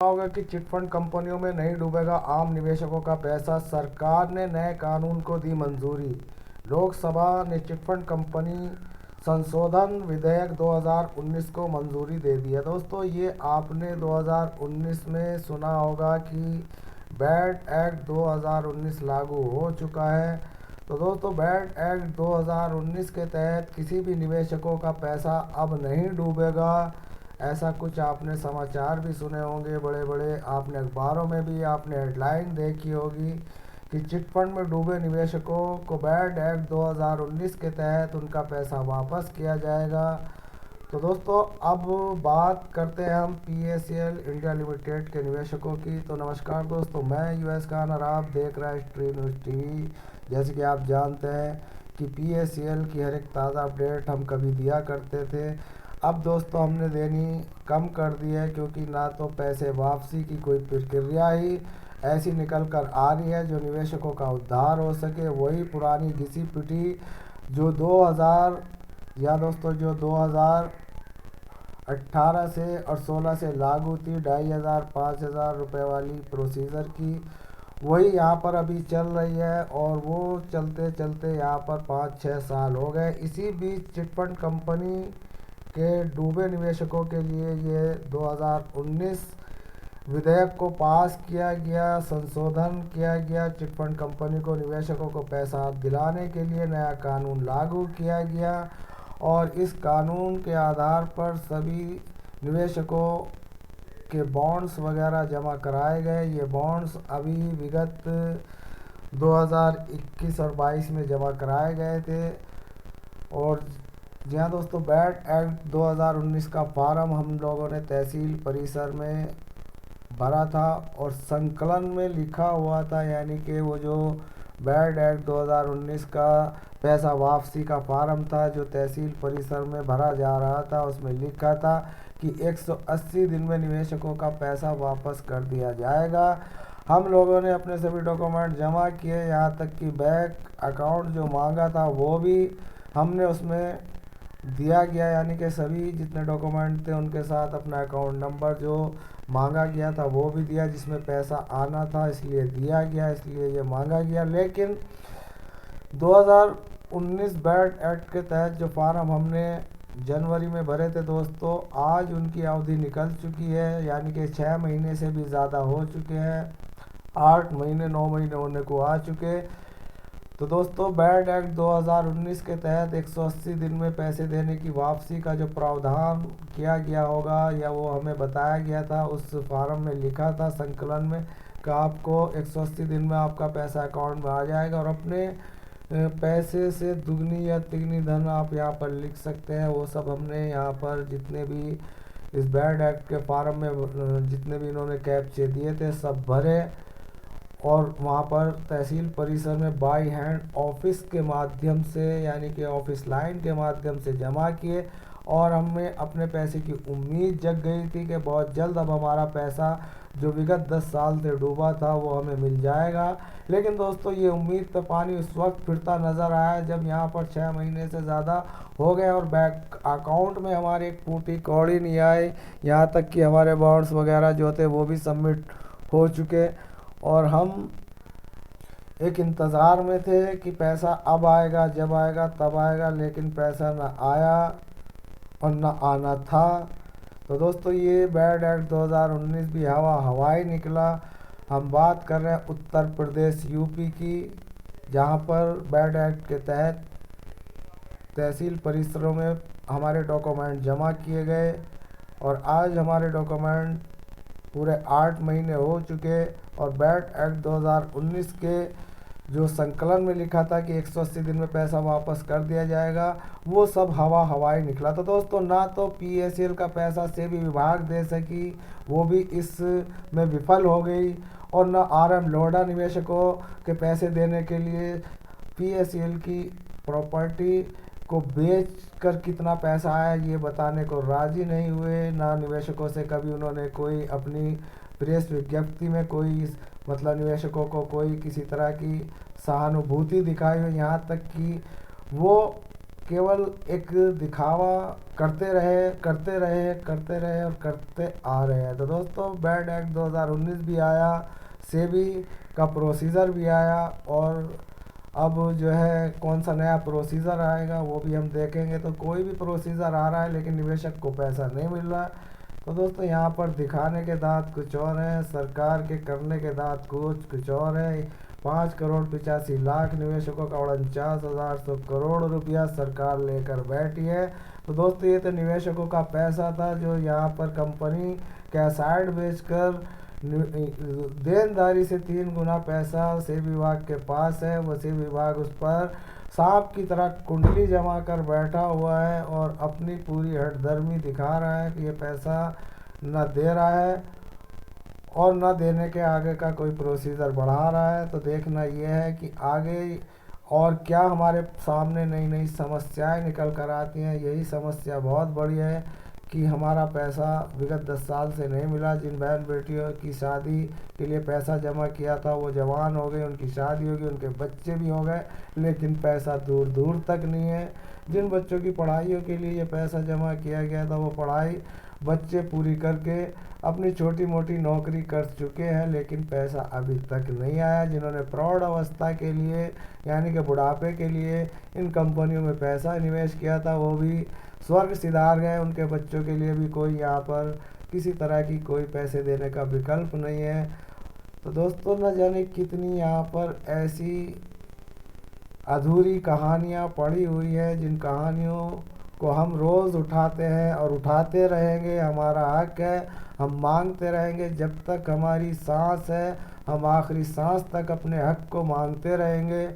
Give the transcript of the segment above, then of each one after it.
होगा कि चिटफंड कंपनियों में नहीं डूबेगा आम निवेशकों का पैसा। सरकार ने नए कानून को दी मंजूरी। लोकसभा ने चिटफंड कंपनी संशोधन विधेयक 2019 को मंजूरी दे दी है। दोस्तों, ये आपने 2019 में सुना होगा कि बैड एक्ट 2019 लागू हो चुका है। तो दोस्तों, बैड एक्ट 2019 के तहत किसी भी निवेशकों का पैसा अब नहीं डूबेगा। ऐसा कुछ आपने समाचार भी सुने होंगे बड़े बड़े, आपने अखबारों में भी आपने हेडलाइन देखी होगी कि चिटफंड में डूबे निवेशकों को बैड एक्ट 2019 के तहत उनका पैसा वापस किया जाएगा। तो दोस्तों, अब बात करते हैं हम PACL इंडिया लिमिटेड के निवेशकों की। तो नमस्कार दोस्तों, मैं US खान और आप देख रहे हैं हिस्ट्री न्यूज़ TV। जैसे कि आप जानते हैं कि PACL की हर एक ताज़ा अपडेट हम कभी दिया करते थे। अब दोस्तों हमने देनी कम कर दी है, क्योंकि ना तो पैसे वापसी की कोई प्रक्रिया ही ऐसी निकल कर आ रही है जो निवेशकों का उद्धार हो सके। वही पुरानी घिसी पिटी जो 2018 से और 16 से लागू थी, 2500 5000 रुपये वाली प्रोसीजर की, वही यहाँ पर अभी चल रही है। और वो चलते चलते यहाँ पर 5-6 साल हो गए। इसी बीच चिटफंड कंपनी के डूबे निवेशकों के लिए ये 2019 विधेयक को पास किया गया, संशोधन किया गया। चिटफंड कंपनी को निवेशकों को पैसा दिलाने के लिए नया कानून लागू किया गया और इस कानून के आधार पर सभी निवेशकों के बॉन्ड्स वगैरह जमा कराए गए। ये बॉन्ड्स अभी विगत 2021 और 22 में जमा कराए गए थे। और जी हाँ दोस्तों, बैड एक्ट 2019 का फॉर्म हम लोगों ने तहसील परिसर में भरा था और संकलन में लिखा हुआ था, यानी कि वो जो बैड एक्ट 2019 का पैसा वापसी का फॉर्म था जो तहसील परिसर में भरा जा रहा था, उसमें लिखा था कि 180 दिन में निवेशकों का पैसा वापस कर दिया जाएगा। हम लोगों ने अपने सभी डॉक्यूमेंट जमा किए, यहाँ तक कि बैंक अकाउंट जो मांगा था वो भी हमने उसमें दिया गया, यानी कि सभी जितने डॉक्यूमेंट थे उनके साथ अपना अकाउंट नंबर जो मांगा गया था वो भी दिया, जिसमें पैसा आना था इसलिए दिया गया, इसलिए ये मांगा गया। लेकिन 2019 बैड एक्ट के तहत जो फॉर्म हमने जनवरी में भरे थे दोस्तों, आज उनकी अवधि निकल चुकी है, यानी कि 6 महीने से भी ज़्यादा हो चुके हैं। 8 महीने 9 महीने होने को आ चुके। तो दोस्तों, बैड एक्ट 2019 के तहत 180 दिन में पैसे देने की वापसी का जो प्रावधान किया गया होगा, या वो हमें बताया गया था, उस फॉर्म में लिखा था संकलन में कि आपको 180 दिन में आपका पैसा अकाउंट में आ जाएगा और अपने पैसे से दुगनी या तिगनी धन आप यहाँ पर लिख सकते हैं। वो सब हमने यहाँ पर जितने भी इस बैड एक्ट के फॉर्म में जितने भी इन्होंने कैप्चे दिए थे सब भरे और वहाँ पर तहसील परिसर में बाई हैंड ऑफिस के माध्यम से, यानी कि ऑफिस लाइन के माध्यम से जमा किए। और हमें अपने पैसे की उम्मीद जग गई थी कि बहुत जल्द अब हमारा पैसा जो विगत 10 साल से डूबा था वो हमें मिल जाएगा। लेकिन दोस्तों, ये उम्मीद पे पानी उस वक्त फिरता नज़र आया जब यहाँ पर 6 महीने से ज़्यादा हो गए और बैंक अकाउंट में हमारे एक फूटी कौड़ी नहीं आई। यहाँ तक कि हमारे बॉन्ड्स वगैरह जो थे वो भी सबमिट हो चुके और हम एक इंतज़ार में थे कि पैसा अब आएगा, जब आएगा तब आएगा, लेकिन पैसा ना आया और ना आना था। तो दोस्तों, ये बैड एक्ट 2019 भी हवाई निकला। हम बात कर रहे हैं उत्तर प्रदेश UP की, जहाँ पर बैड एक्ट के तहत तहसील परिसरों में हमारे डॉक्यूमेंट जमा किए गए और आज हमारे डॉक्यूमेंट पूरे 8 महीने हो चुके और बैड एक्ट 2019 के जो संकलन में लिखा था कि 180 दिन में पैसा वापस कर दिया जाएगा, वो सब हवाई निकला। तो दोस्तों, ना तो PACL का पैसा सेबी विभाग दे सकी, वो भी इस में विफल हो गई, और ना RM लोढ़ा निवेशकों के पैसे देने के लिए PACL की प्रॉपर्टी को बेच कर कितना पैसा आया ये बताने को राजी नहीं हुए। ना निवेशकों से कभी उन्होंने कोई अपनी प्रेस विज्ञप्ति में कोई मतलब निवेशकों को कोई किसी तरह की सहानुभूति दिखाई हो। यहाँ तक कि वो केवल एक दिखावा करते रहे और करते आ रहे हैं। तो दोस्तों बैड एक्ट 2019 भी आया, सेबी का प्रोसीजर भी आया, और अब जो है कौन सा नया प्रोसीजर आएगा वो भी हम देखेंगे। तो कोई भी प्रोसीजर आ रहा है लेकिन निवेशक को पैसा नहीं मिल रहा। तो दोस्तों यहाँ पर दिखाने के दांत कुछ और हैं, सरकार के करने के दांत कुछ और है। 5,85,00,000 निवेशकों का 49,100 करोड़ रुपया सरकार लेकर बैठी है। तो दोस्तों ये तो निवेशकों का पैसा था जो यहाँ पर कंपनी कैसाइड बेचकर देनदारी से 3 गुना पैसा सेबी विभाग के पास है। वो सेबी विभाग उस पर सांप की तरह कुंडली जमा कर बैठा हुआ है और अपनी पूरी हठधर्मी दिखा रहा है कि ये पैसा न दे रहा है और न देने के आगे का कोई प्रोसीजर बढ़ा रहा है। तो देखना ये है कि आगे और क्या हमारे सामने नई नई समस्याएं निकल कर आती हैं। यही समस्या बहुत बड़ी है कि हमारा पैसा विगत 10 साल से नहीं मिला। जिन बहन बेटियों की शादी के लिए पैसा जमा किया था वो जवान हो गए, उनकी शादी हो गई, उनके बच्चे भी हो गए, लेकिन पैसा दूर दूर तक नहीं है। जिन बच्चों की पढ़ाइयों के लिए ये पैसा जमा किया गया था वो पढ़ाई बच्चे पूरी करके अपनी छोटी मोटी नौकरी कर चुके हैं, लेकिन पैसा अभी तक नहीं आया। जिन्होंने प्रौढ़ अवस्था के लिए यानी कि बुढ़ापे के लिए इन कंपनियों में पैसा निवेश किया था वो भी स्वर्ग सिधार गए। उनके बच्चों के लिए भी कोई यहाँ पर किसी तरह की कोई पैसे देने का विकल्प नहीं है। तो दोस्तों न जाने कितनी यहाँ पर ऐसी अधूरी कहानियाँ पड़ी हुई है जिन कहानियों को हम रोज़ उठाते हैं और उठाते रहेंगे। हमारा हक है, हम मांगते रहेंगे जब तक हमारी सांस है। हम आखिरी सांस तक अपने हक को मांगते रहेंगे।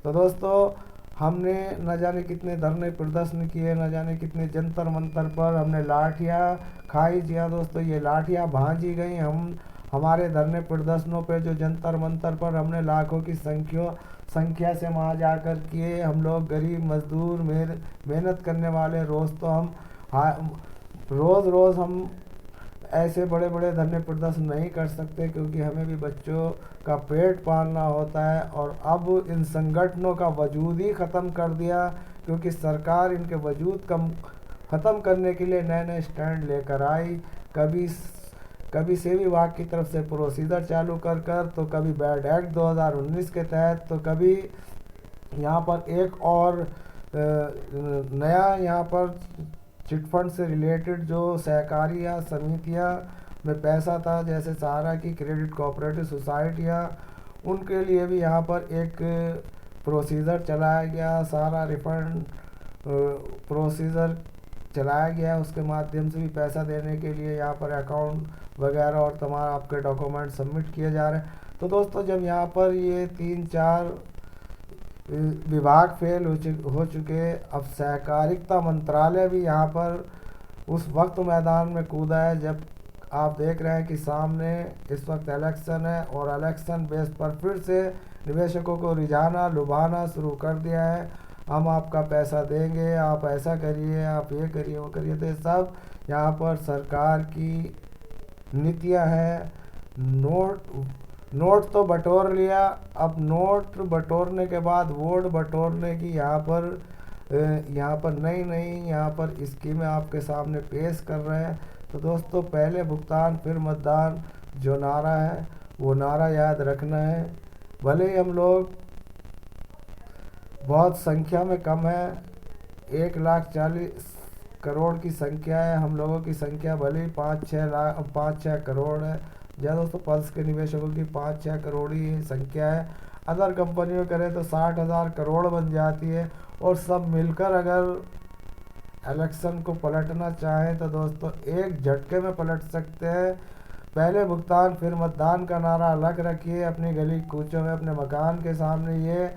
तो दोस्तों हमने न जाने कितने धरने प्रदर्शन किए, न जाने कितने जंतर मंतर पर हमने लाठियाँ खाई। जी हाँ दोस्तों, ये लाठियाँ भांजी गई। हमारे धरने प्रदर्शनों पे जो जंतर मंतर पर हमने लाखों की संख्या से वहाँ जाकर किए। हम लोग गरीब मजदूर मेहनत करने वाले रोज़ तो हम रोज़ हम ऐसे बड़े बड़े धरने प्रदर्शन नहीं कर सकते क्योंकि हमें भी बच्चों का पेट पालना होता है। और अब इन संगठनों का वजूद ही ख़त्म कर दिया क्योंकि सरकार इनके वजूद ख़त्म करने के लिए नए नए स्टैंड लेकर आई। कभी सेबी विभाग की तरफ से प्रोसीजर चालू कर तो कभी बैड एक्ट 2019 के तहत, तो कभी यहाँ पर एक और नया यहाँ पर चिटफंड से रिलेटेड जो सहकारी या समितियाँ में पैसा था जैसे सहारा की क्रेडिट कोऑपरेटिव सोसाइटियाँ, उनके लिए भी यहाँ पर एक प्रोसीजर चलाया गया। सारा रिफंड प्रोसीजर चलाया गया, उसके माध्यम से भी पैसा देने के लिए यहाँ पर अकाउंट वगैरह और तमाम आपके डॉक्यूमेंट सबमिट किए जा रहे हैं। तो दोस्तों जब यहाँ पर ये 3-4 विभाग फेल हो चुके, अब सहकारिता मंत्रालय भी यहाँ पर उस वक्त मैदान में कूदा है जब आप देख रहे हैं कि सामने इस वक्त इलेक्शन है और इलेक्शन बेस पर फिर से निवेशकों को रिझाना लुभाना शुरू कर दिया है। हम आपका पैसा देंगे, आप ऐसा करिए, आप ये करिए, वो करिए। तो सब यहाँ पर सरकार की नीतियाँ हैं। नोट तो बटोर लिया, अब नोट बटोरने के बाद वोट बटोरने की यहाँ पर नई यहाँ पर स्कीमें आपके सामने पेश कर रहे हैं। तो दोस्तों पहले भुगतान फिर मतदान जो नारा है वो नारा याद रखना है। भले ही हम लोग बहुत संख्या में कम है, 1,40,00,000 करोड़ की संख्या है, हम लोगों की संख्या भले ही 5-6 करोड़ है। या दोस्तों पल्स के निवेशकों की 5-6 करोड़ ही संख्या है। अदर कंपनियों करें तो 60,000 करोड़ बन जाती है। और सब मिलकर अगर इलेक्शन को पलटना चाहें तो दोस्तों एक झटके में पलट सकते हैं। पहले भुगतान फिर मतदान का नारा अलग रखिए, अपनी गली कूचों में अपने मकान के सामने ये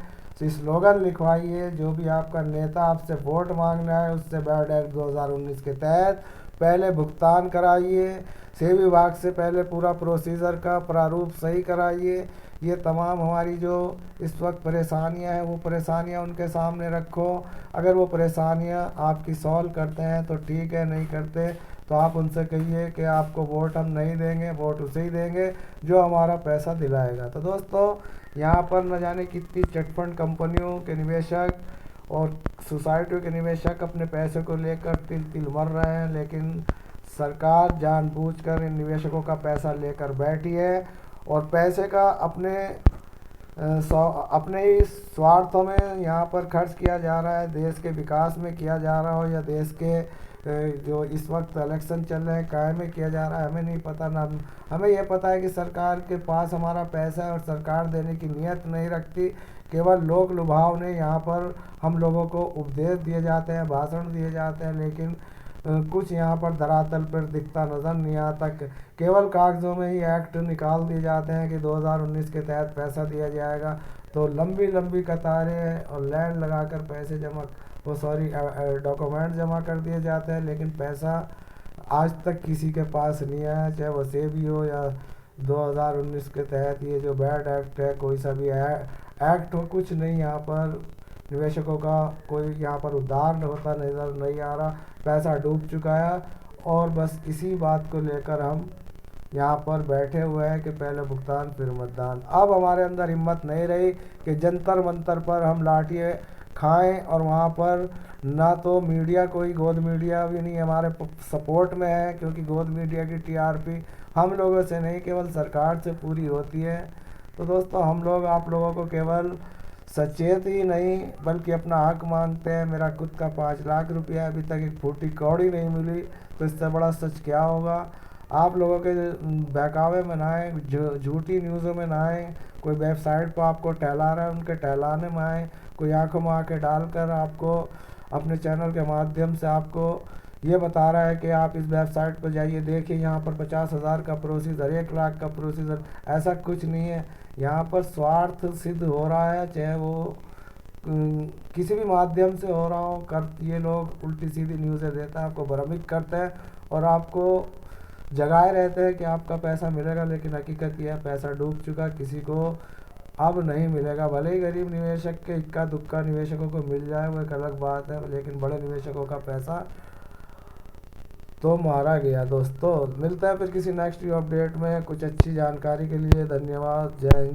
स्लोगन लिखवाइए। जो भी आपका नेता आपसे वोट मांगना है उससे बैड एक्ट 2019 के तहत पहले भुगतान कराइए। सेबी विभाग से पहले पूरा प्रोसीजर का प्रारूप सही कराइए। ये तमाम हमारी जो इस वक्त परेशानियां हैं वो परेशानियां उनके सामने रखो। अगर वो परेशानियां आपकी सॉल्व करते हैं तो ठीक है, नहीं करते तो आप उनसे कहिए कि आपको वोट हम नहीं देंगे, वोट उसे ही देंगे जो हमारा पैसा दिलाएगा। तो दोस्तों यहाँ पर न जाने कितनी चिटफंड कंपनियों के निवेशक और सोसाइटियों के निवेशक अपने पैसे को लेकर तिल तिल मर रहे हैं, लेकिन सरकार जानबूझकर इन निवेशकों का पैसा लेकर बैठी है और पैसे का अपने ही स्वार्थों में यहाँ पर खर्च किया जा रहा है। देश के विकास में किया जा रहा हो या देश के जो इस वक्त इलेक्शन चल रहे हैं काय में किया जा रहा है, हमें नहीं पता ना। हमें यह पता है कि सरकार के पास हमारा पैसा है और सरकार देने की नीयत नहीं रखती, केवल लोक लुभाव ने यहाँ पर हम लोगों को उपदेश दिए जाते हैं, भाषण दिए जाते हैं, लेकिन कुछ यहाँ पर धरातल पर दिखता नज़र नहीं आता। केवल कागज़ों में ही एक्ट निकाल दिए जाते हैं कि 2019 के तहत पैसा दिया जाएगा, तो लंबी लंबी कतारें और लाइन लगाकर पैसे डॉक्यूमेंट जमा कर दिए जाते हैं, लेकिन पैसा आज तक किसी के पास नहीं आया, चाहे वो सेबी हो या 2019 के तहत ये जो बैड एक्ट है, कोई सा भी एक्ट हो, कुछ नहीं यहाँ पर निवेशकों का कोई यहाँ पर उद्धार होता नज़र नहीं आ रहा। पैसा डूब चुका है और बस इसी बात को लेकर हम यहाँ पर बैठे हुए हैं कि पहले भुगतान फिर मतदान। अब हमारे अंदर हिम्मत नहीं रही कि जंतर मंतर पर हम लाठियाँ खाएं और वहाँ पर ना तो मीडिया, कोई गोद मीडिया भी नहीं हमारे सपोर्ट में है, क्योंकि गोद मीडिया की टीआरपी हम लोगों से नहीं केवल सरकार से पूरी होती है। तो दोस्तों, हम लोग आप लोगों को केवल सचेत ही नहीं बल्कि अपना हक मांगते हैं। मेरा खुद का 5 लाख रुपया अभी तक एक फूटी कौड़ी नहीं मिली, तो इससे बड़ा सच क्या होगा। आप लोगों के बहकावे में ना आए, झूठी न्यूज़ों में ना आए, कोई वेबसाइट पर आपको टहला रहा है उनके टहलाने में आए, कोई आंखों में आंखें डालकर आपको अपने चैनल के माध्यम से आपको ये बता रहा है कि आप इस वेबसाइट पर जाइए, देखिए यहाँ पर 50,000 का प्रोसीजर, 1 लाख का प्रोसीजर। ऐसा कुछ नहीं है, यहाँ पर स्वार्थ सिद्ध हो रहा है, चाहे वो किसी भी माध्यम से हो रहा हो। ये लोग उल्टी सीधी न्यूज़ें देते हैं, आपको भ्रमित करते हैं और आपको जगाए रहते हैं कि आपका पैसा मिलेगा, लेकिन हकीकत यह है पैसा डूब चुका, किसी को अब नहीं मिलेगा। भले ही गरीब निवेशक के इक्का दुक्का निवेशकों को मिल जाए, वो एक अलग बात है, लेकिन बड़े निवेशकों का पैसा तो मारा गया। दोस्तों, मिलता है फिर किसी नेक्स्ट अपडेट में कुछ अच्छी जानकारी के लिए। धन्यवाद, जय हिंद।